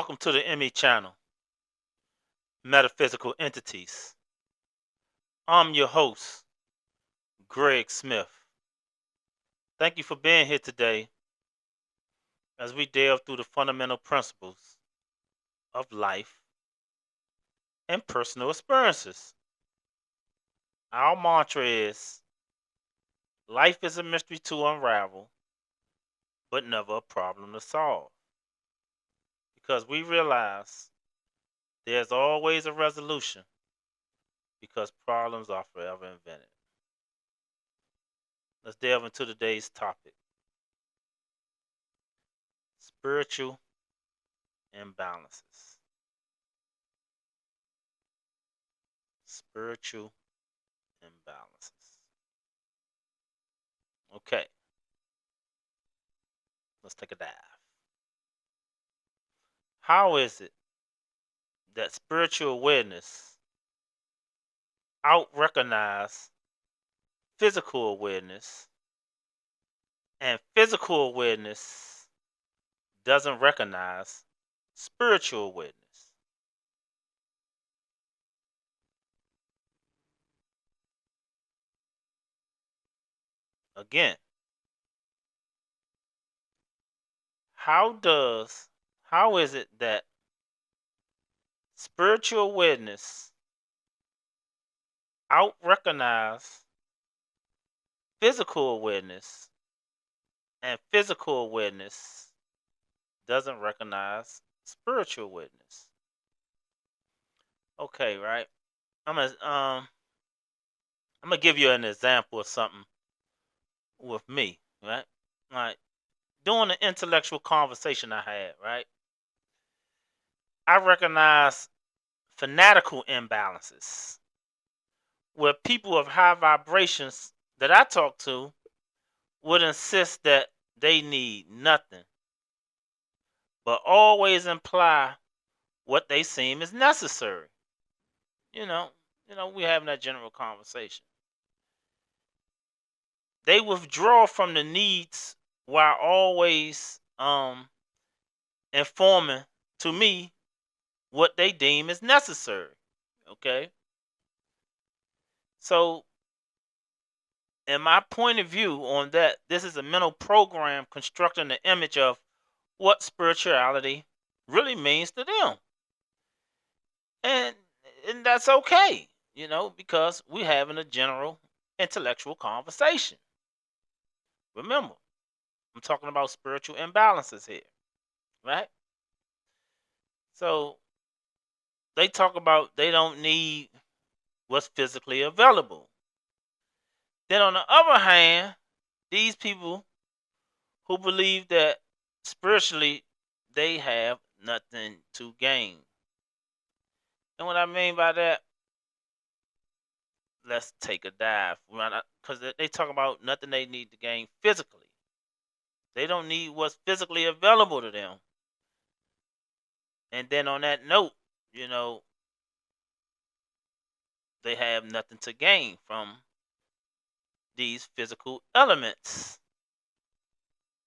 Welcome to the ME channel, Metaphysical Entities. I'm your host, Greg Smith. Thank you for being here today as we delve through the fundamental principles of life and personal experiences. Our mantra is life is a mystery to unravel, but never a problem to solve. Because we realize there's always a resolution because problems are forever invented. Let's delve into today's topic: spiritual imbalances. Spiritual imbalances. Okay, let's take a dive. How is it that spiritual awareness out recognize physical awareness and physical awareness doesn't recognize spiritual awareness? Again, how does how is it that spiritual awareness out recognize physical awareness and physical awareness doesn't recognize spiritual awareness? Okay, right. I'm gonna give you an example of something with me, right? Like during the intellectual conversation I had, right? I recognize fanatical imbalances where people of high vibrations that I talk to would insist that they need nothing, but always imply what they seem is necessary. You know, we're having that general conversation. They withdraw from the needs while always informing to me what they deem is necessary. Okay. So, in my point of view on that, this is a mental program constructing the image of what spirituality really means to them. And and that's okay, because we're having a general intellectual conversation. Remember, I'm talking about spiritual imbalances here, right? So they talk about they don't need what's physically available. Then on the other hand, these people who believe that spiritually they have nothing to gain. And what I mean by that, let's take a dive. Because they talk about nothing they need to gain physically. They don't need what's physically available to them. And then on that note, you know, they have nothing to gain from these physical elements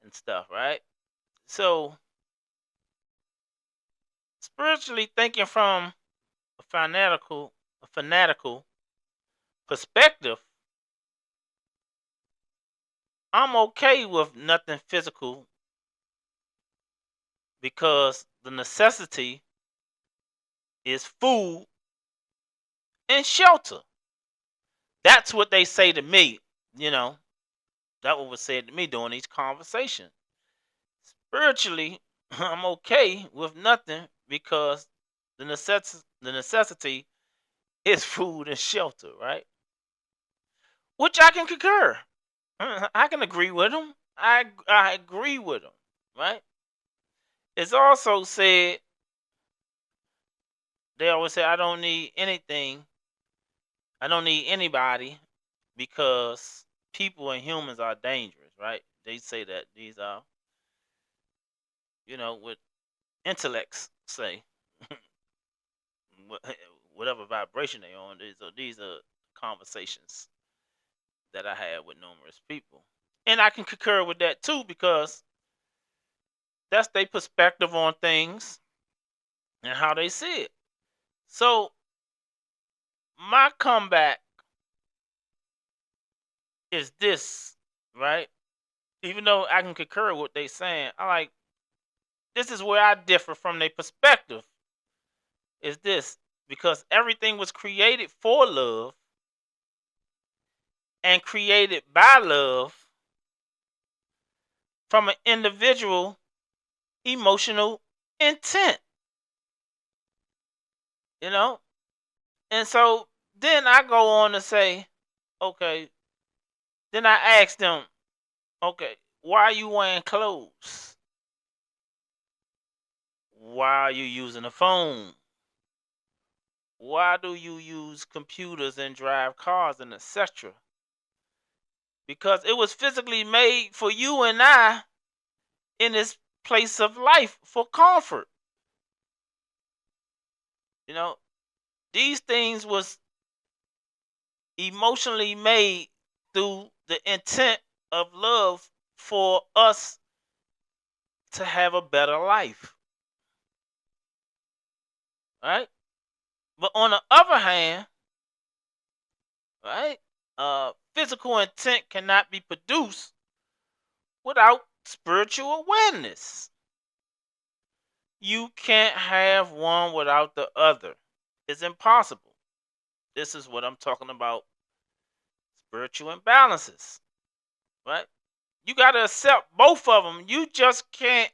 and stuff, right? So, spiritually thinking from a fanatical perspective, I'm okay with nothing physical because the necessity is food and shelter. That's what they say to me, you know. That what was said to me during these conversations. Spiritually, I'm okay with nothing because the necessity is food and shelter, right? Which I can concur. I can agree with them. I agree with them, right? It's also said they always say I don't need anything. I don't need anybody because people and humans are dangerous, right? They say that these are, what intellects say, whatever vibration they on. These are conversations that I had with numerous people, and I can concur with that too because that's their perspective on things. and how they see it. So my comeback is this, right? Even though I can concur with what they saying, I like this is where I differ from their perspective. Is this because everything was created for love and created by love from an individual emotional intent, you know? And so then I go on to say, okay, then I ask them, okay, why are you wearing clothes? Why are you using a phone? Why do you use computers and drive cars and etc.? Because it was physically made for you and I in this place of life for comfort. You know, these things was emotionally made through the intent of love for us to have a better life. Right? But on the other hand, right, physical intent cannot be produced without spiritual awareness. You can't have one without the other. It's impossible. This is what I'm talking about, spiritual imbalances, right? You got to accept both of them. You just can't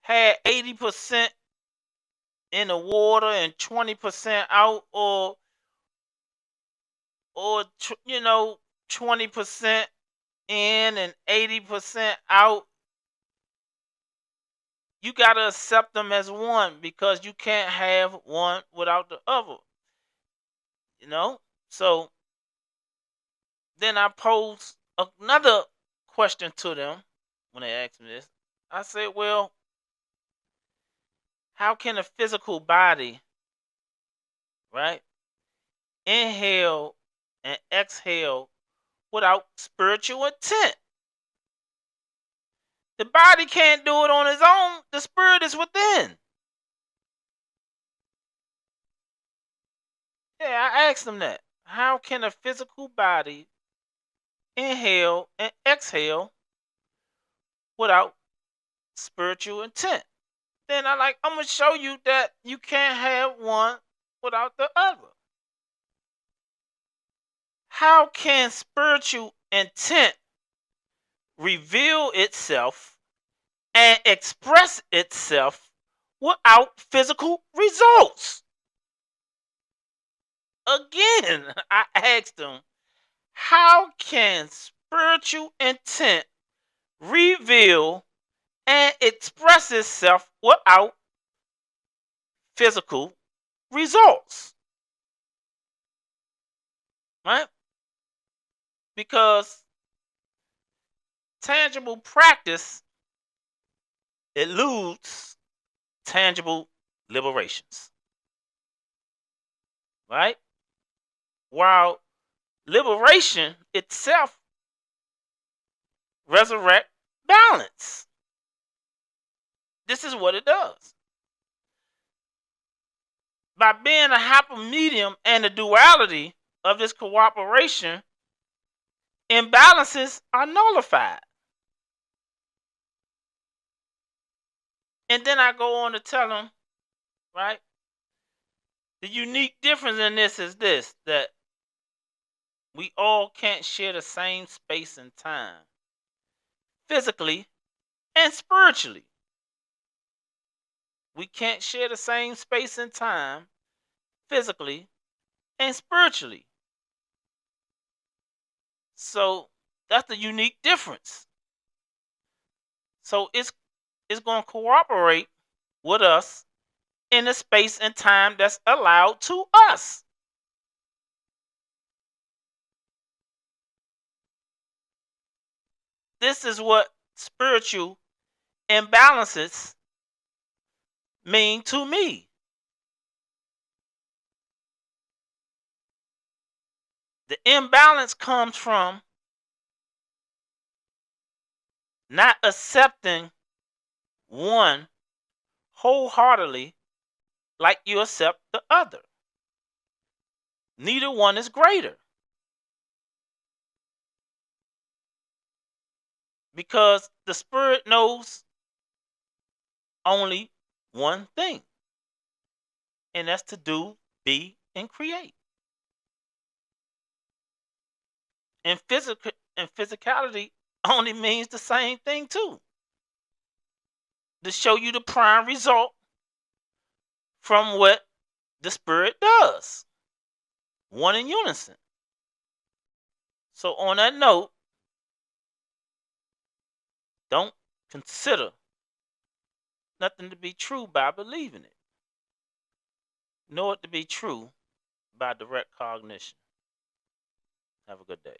have 80% in the water and 20% out, or 20% in and 80% out. You got to accept them as one because you can't have one without the other, you know? So then I pose another question to them when they ask me this. I said, well, how can a physical body, right, inhale and exhale without spiritual intent? The body can't do it on its own. The spirit is within. Yeah, I asked them that. How can a physical body inhale and exhale without spiritual intent? Then I'm gonna show you that you can't have one without the other. How can spiritual intent reveal itself and express itself without physical results? Again, I asked them, how can spiritual intent reveal and express itself without physical results? Right? Because tangible practice eludes tangible liberations. Right? While liberation itself resurrect balance. This is what it does. By being a happy medium and the duality of this cooperation, imbalances are nullified. And then I go on to tell them, right? The unique difference in this is this, that we all can't share the same space and time, physically and spiritually. We can't share the same space and time, physically and spiritually. So that's the unique difference. So it's going to cooperate with us in the space and time that's allowed to us. This is what spiritual imbalances mean to me. The imbalance comes from not accepting one wholeheartedly like you accept the other. Neither one is greater. Because the spirit knows only one thing, and that's to do, be, and create. And physicality only means the same thing too. To show you the prime result from what the spirit does. One in unison. So on that note, don't consider nothing to be true by believing it. Know it to be true by direct cognition. Have a good day.